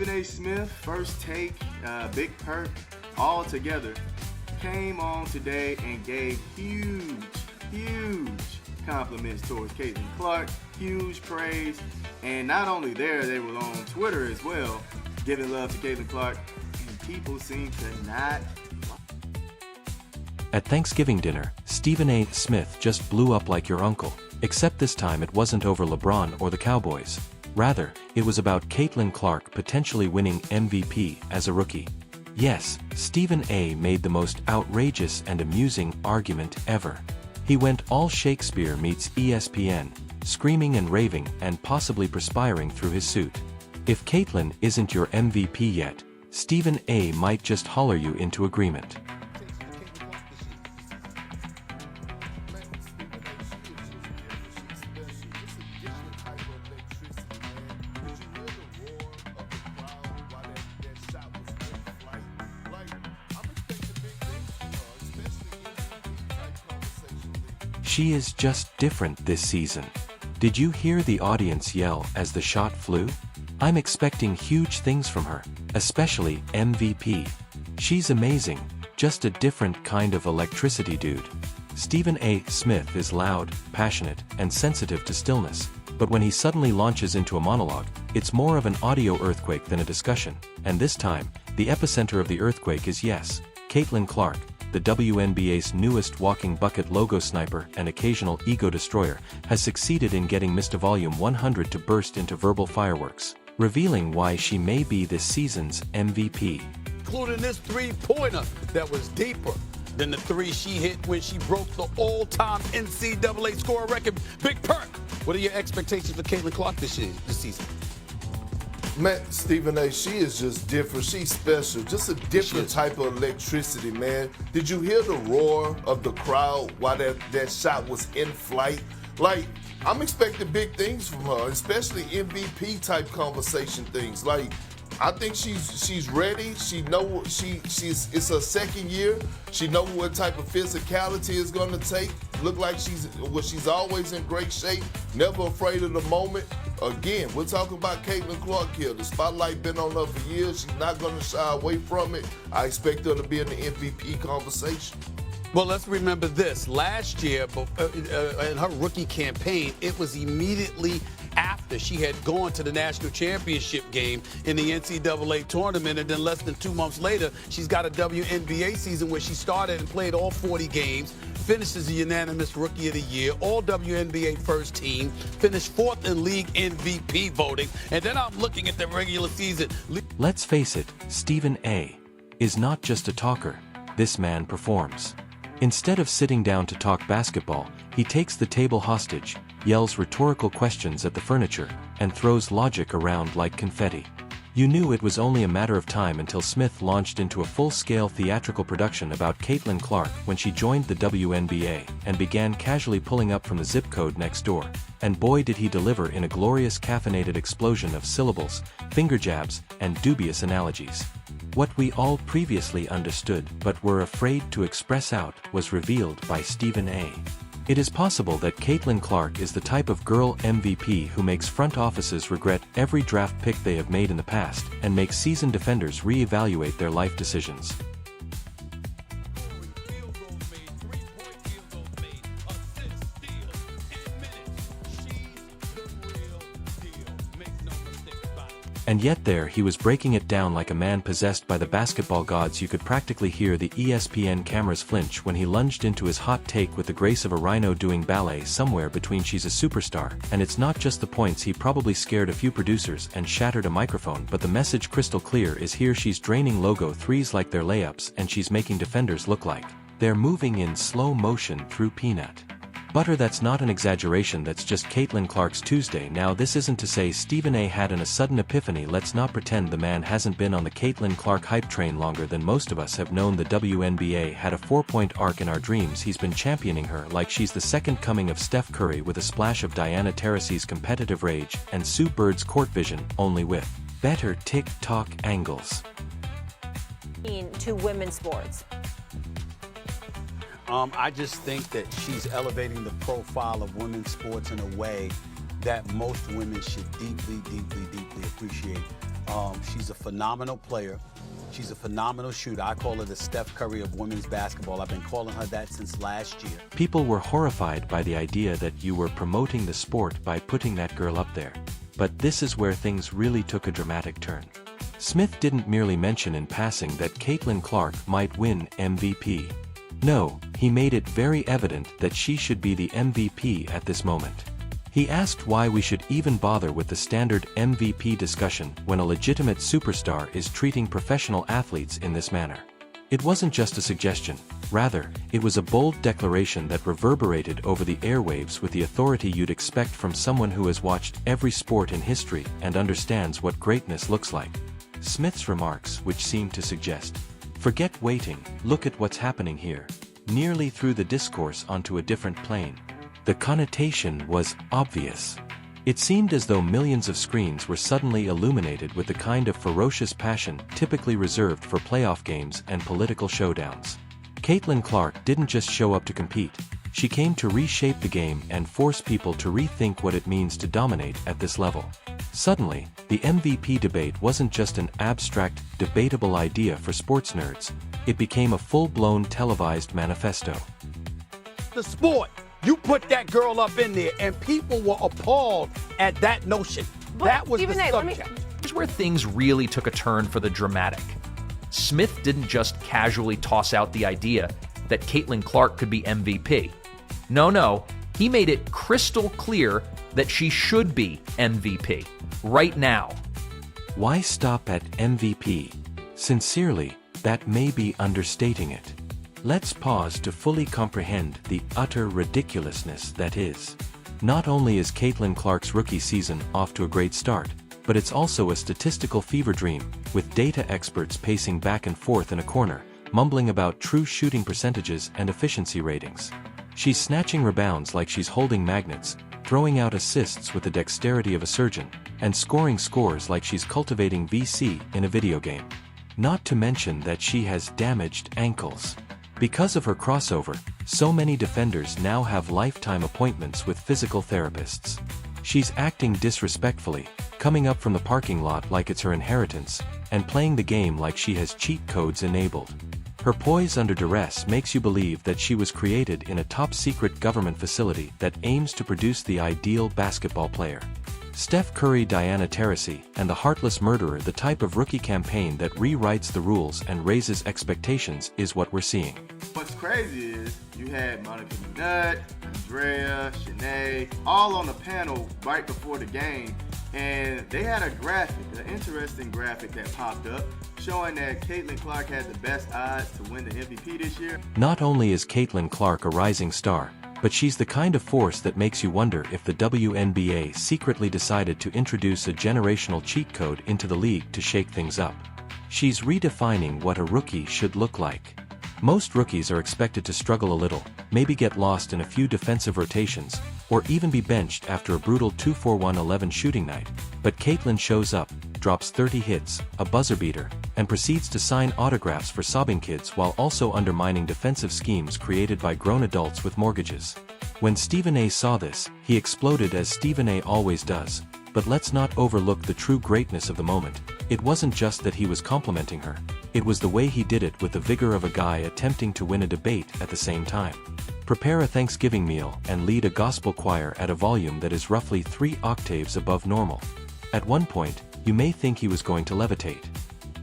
Stephen A. Smith, First Take, Big Perk, all together, came on today and gave huge compliments towards Caitlin Clark, huge praise, and not only there, they were on Twitter as well, giving love to Caitlin Clark, and people seem to not. At Thanksgiving dinner, Stephen A. Smith just blew up like your uncle, except this time it wasn't over LeBron or the Cowboys. Rather, it was about Caitlin Clark potentially winning MVP as a rookie. Yes, Stephen A. made the most outrageous and amusing argument ever. He went all Shakespeare meets ESPN, screaming and raving and possibly perspiring through his suit. If Caitlin isn't your MVP yet, Stephen A. might just holler you into agreement. She is just different this season. Did you hear the audience yell as the shot flew? I'm expecting huge things from her, especially MVP. She's amazing, just a different kind of electricity dude. Stephen A. Smith is loud, passionate, and sensitive to stillness, but when he suddenly launches into a monologue, it's more of an audio earthquake than a discussion, and this time, the epicenter of the earthquake is yes, Caitlin Clark, the WNBA's newest walking bucket logo sniper and occasional ego destroyer, has succeeded in getting Mr. Volume 100 to burst into verbal fireworks, revealing why she may be this season's MVP. Including this three-pointer that was deeper than the three she hit when she broke the all-time NCAA scorer record. Big Perk, what are your expectations for Caitlin Clark this season? Man, Stephen A., she is just different. She's special. Just a different type of electricity, man. Did you hear the roar of the crowd while that shot was in flight? Like, I'm expecting big things from her, especially MVP type conversation things. Like, I think she's ready. She know it's her second year. She know what type of physicality it's gonna take. Look like she's always in great shape, never afraid of the moment. Again, we're talking about Caitlin Clark here. The spotlight been on her for years. She's not gonna shy away from it. I expect her to be in the MVP conversation. Well, let's remember this. Last year, in her rookie campaign, it was immediately after she had gone to the national championship game in the NCAA tournament, and then less than 2 months later, she's got a WNBA season where she started and played all 40 games, finished as a unanimous Rookie of the Year, all WNBA first team, finished 4th in league MVP voting, and then I'm looking at the regular season. Let's face it, Stephen A. is not just a talker. This man performs. Instead of sitting down to talk basketball, he takes the table hostage, yells rhetorical questions at the furniture, and throws logic around like confetti. You knew it was only a matter of time until Smith launched into a full-scale theatrical production about Caitlin Clark when she joined the WNBA and began casually pulling up from the zip code next door. And boy did he deliver in a glorious caffeinated explosion of syllables, finger jabs, and dubious analogies. What we all previously understood but were afraid to express out was revealed by Stephen A. It is possible that Caitlin Clark is the type of girl MVP who makes front offices regret every draft pick they have made in the past and makes seasoned defenders re-evaluate their life decisions. And yet there he was breaking it down like a man possessed by the basketball gods. You could practically hear the ESPN cameras flinch when he lunged into his hot take with the grace of a rhino doing ballet somewhere between she's a superstar, and it's not just the points. He probably scared a few producers and shattered a microphone, but the message crystal clear is here. She's draining logo threes like they're layups, and she's making defenders look like they're moving in slow motion through peanut butter. That's not an exaggeration, that's just Caitlin Clark's Tuesday. Now this isn't to say Stephen A. had a sudden epiphany. Let's not pretend the man hasn't been on the Caitlin Clark hype train longer than most of us have known. The WNBA had a 4-point arc in our dreams. He's been championing her like she's the second coming of Steph Curry, with a splash of Diana Taurasi's competitive rage and Sue Bird's court vision, only with better TikTok angles. To women's sports. I just think that she's elevating the profile of women's sports in a way that most women should deeply, deeply, deeply appreciate. She's a phenomenal player. She's a phenomenal shooter. I call her the Steph Curry of women's basketball. I've been calling her that since last year. People were horrified by the idea that you were promoting the sport by putting that girl up there. But this is where things really took a dramatic turn. Smith didn't merely mention in passing that Caitlin Clark might win MVP. No, he made it very evident that she should be the MVP at this moment. He asked why we should even bother with the standard MVP discussion when a legitimate superstar is treating professional athletes in this manner. It wasn't just a suggestion, rather, it was a bold declaration that reverberated over the airwaves with the authority you'd expect from someone who has watched every sport in history and understands what greatness looks like. Smith's remarks, which seemed to suggest, "Forget waiting, look at what's happening here," nearly threw the discourse onto a different plane. The connotation was obvious. It seemed as though millions of screens were suddenly illuminated with the kind of ferocious passion typically reserved for playoff games and political showdowns. Caitlin Clark didn't just show up to compete, she came to reshape the game and force people to rethink what it means to dominate at this level. Suddenly, the MVP debate wasn't just an abstract, debatable idea for sports nerds, it became a full-blown televised manifesto. The sport. You put that girl up in there, and people were appalled at that notion. But that was Stephen the A., subject. Here's where things really took a turn for the dramatic. Smith didn't just casually toss out the idea that Caitlin Clark could be MVP. No, he made it crystal clear that she should be MVP, right now. Why stop at MVP? Sincerely, that may be understating it. Let's pause to fully comprehend the utter ridiculousness that is. Not only is Caitlin Clark's rookie season off to a great start, but it's also a statistical fever dream, with data experts pacing back and forth in a corner, mumbling about true shooting percentages and efficiency ratings. She's snatching rebounds like she's holding magnets, throwing out assists with the dexterity of a surgeon, and scoring scores like she's cultivating VC in a video game. Not to mention that she has damaged ankles. Because of her crossover, so many defenders now have lifetime appointments with physical therapists. She's acting disrespectfully, coming up from the parking lot like it's her inheritance, and playing the game like she has cheat codes enabled. Her poise under duress makes you believe that she was created in a top-secret government facility that aims to produce the ideal basketball player. Steph Curry, Diana Taurasi, and the Heartless Murderer, the type of rookie campaign that rewrites the rules and raises expectations, is what we're seeing. What's crazy is you had Monica McNutt, Andrea, Shanae, all on the panel right before the game, and they had a graphic, an interesting graphic that popped up, showing that Caitlin Clark had the best odds to win the MVP this year. Not only is Caitlin Clark a rising star, but she's the kind of force that makes you wonder if the WNBA secretly decided to introduce a generational cheat code into the league to shake things up. She's redefining what a rookie should look like. Most rookies are expected to struggle a little, maybe get lost in a few defensive rotations, or even be benched after a brutal 2-for-1-11 shooting night. But Caitlin shows up, drops 30 hits, a buzzer beater, and proceeds to sign autographs for sobbing kids while also undermining defensive schemes created by grown adults with mortgages. When Stephen A. saw this, he exploded as Stephen A. always does. But let's not overlook the true greatness of the moment. It wasn't just that he was complimenting her. It was the way he did it with the vigor of a guy attempting to win a debate at the same time. Prepare a Thanksgiving meal and lead a gospel choir at a volume that is roughly 3 octaves above normal. At one point, you may think he was going to levitate.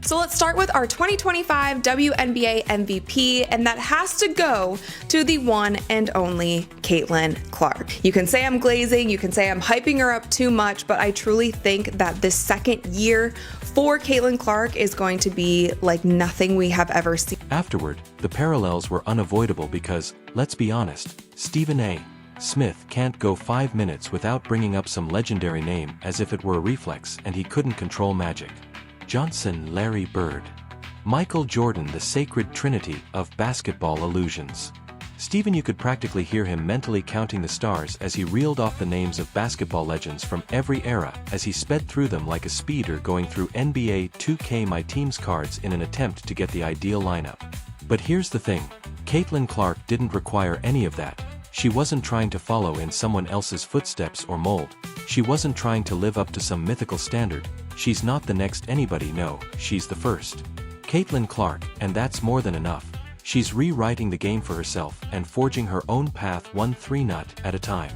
So let's start with our 2025 WNBA MVP, and that has to go to the one and only Caitlin Clark. You can say I'm glazing, you can say I'm hyping her up too much, but I truly think that this second year for Caitlin Clark is going to be like nothing we have ever seen. Afterward, the parallels were unavoidable because, let's be honest, Stephen A. Smith can't go 5 minutes without bringing up some legendary name as if it were a reflex and he couldn't control magic. Johnson, Larry Bird. Michael Jordan, the sacred trinity of basketball illusions. Stephen, you could practically hear him mentally counting the stars as he reeled off the names of basketball legends from every era as he sped through them like a speeder going through NBA 2K My Team's cards in an attempt to get the ideal lineup. But here's the thing, Caitlin Clark didn't require any of that. She wasn't trying to follow in someone else's footsteps or mold. She wasn't trying to live up to some mythical standard. she's not the next anybody, no, she's the first. Caitlin Clark, and that's more than enough. She's rewriting the game for herself and forging her own path 1-3 nut at a time.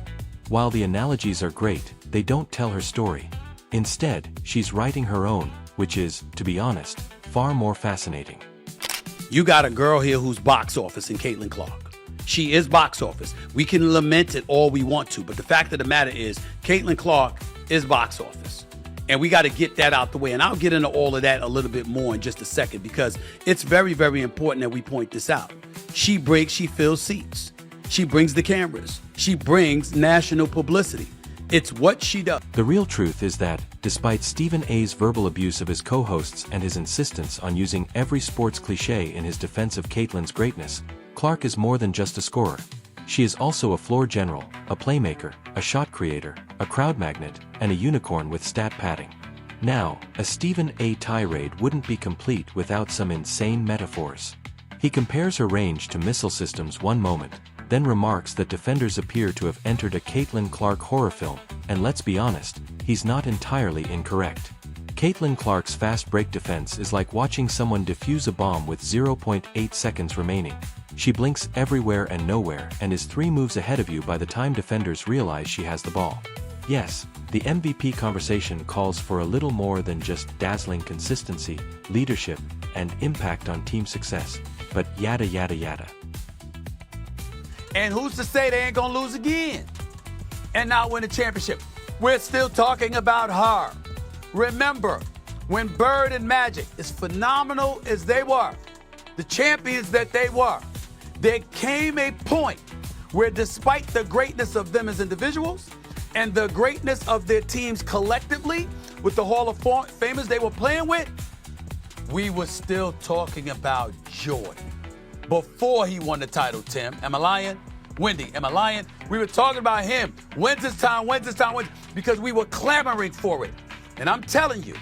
While the analogies are great, they don't tell her story. Instead, she's writing her own, which is, to be honest, far more fascinating. You got a girl here who's box office in Caitlin Clark. She is box office. We can lament it all we want to, but the fact of the matter is, Caitlin Clark is box office. And we got to get that out the way. And I'll get into all of that a little bit more in just a second, because it's very, very important that we point this out. She fills seats. She brings the cameras. She brings national publicity. It's what she does. The real truth is that, despite Stephen A's verbal abuse of his co-hosts and his insistence on using every sports cliché in his defense of Caitlin's greatness, Clark is more than just a scorer. She is also a floor general, a playmaker, a shot creator, a crowd magnet, and a unicorn with stat padding. Now, a Stephen A tirade wouldn't be complete without some insane metaphors. He compares her range to missile systems one moment, then remarks that defenders appear to have entered a Caitlin Clark horror film, and let's be honest, he's not entirely incorrect. Caitlin Clark's fast break defense is like watching someone defuse a bomb with 0.8 seconds remaining. She blinks everywhere and nowhere and is 3 moves ahead of you by the time defenders realize she has the ball. Yes, the MVP conversation calls for a little more than just dazzling consistency, leadership, and impact on team success, but yada yada yada. And who's to say they ain't gonna lose again and not win a championship? We're still talking about her. Remember, when Bird and Magic, as phenomenal as they were, the champions that they were, there came a point where, despite the greatness of them as individuals and the greatness of their teams collectively with the Hall of Famers they were playing with, we were still talking about Jordan. Before he won the title, Tim, am I lying? Wendy, am I lying? We were talking about him. When's his time? Because we were clamoring for it. And I'm telling you,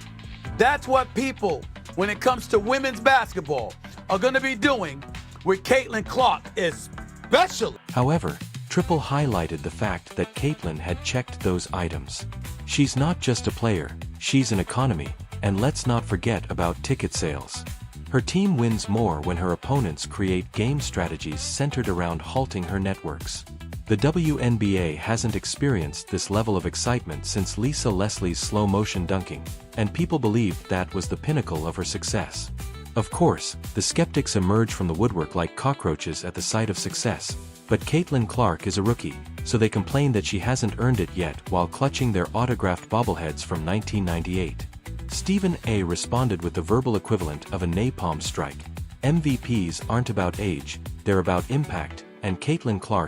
that's what people, when it comes to women's basketball, are going to be doing with Caitlin Clark especially. However, Triple highlighted the fact that Caitlin had checked those items. She's not just a player, she's an economy, and let's not forget about ticket sales. Her team wins more when her opponents create game strategies centered around halting her networks. The WNBA hasn't experienced this level of excitement since Lisa Leslie's slow-motion dunking, and people believed that was the pinnacle of her success. Of course, the skeptics emerge from the woodwork like cockroaches at the sight of success, but Caitlin Clark is a rookie, so they complain that she hasn't earned it yet while clutching their autographed bobbleheads from 1998. Stephen A responded with the verbal equivalent of a napalm strike. MVPs aren't about age, they're about impact, and Caitlin Clark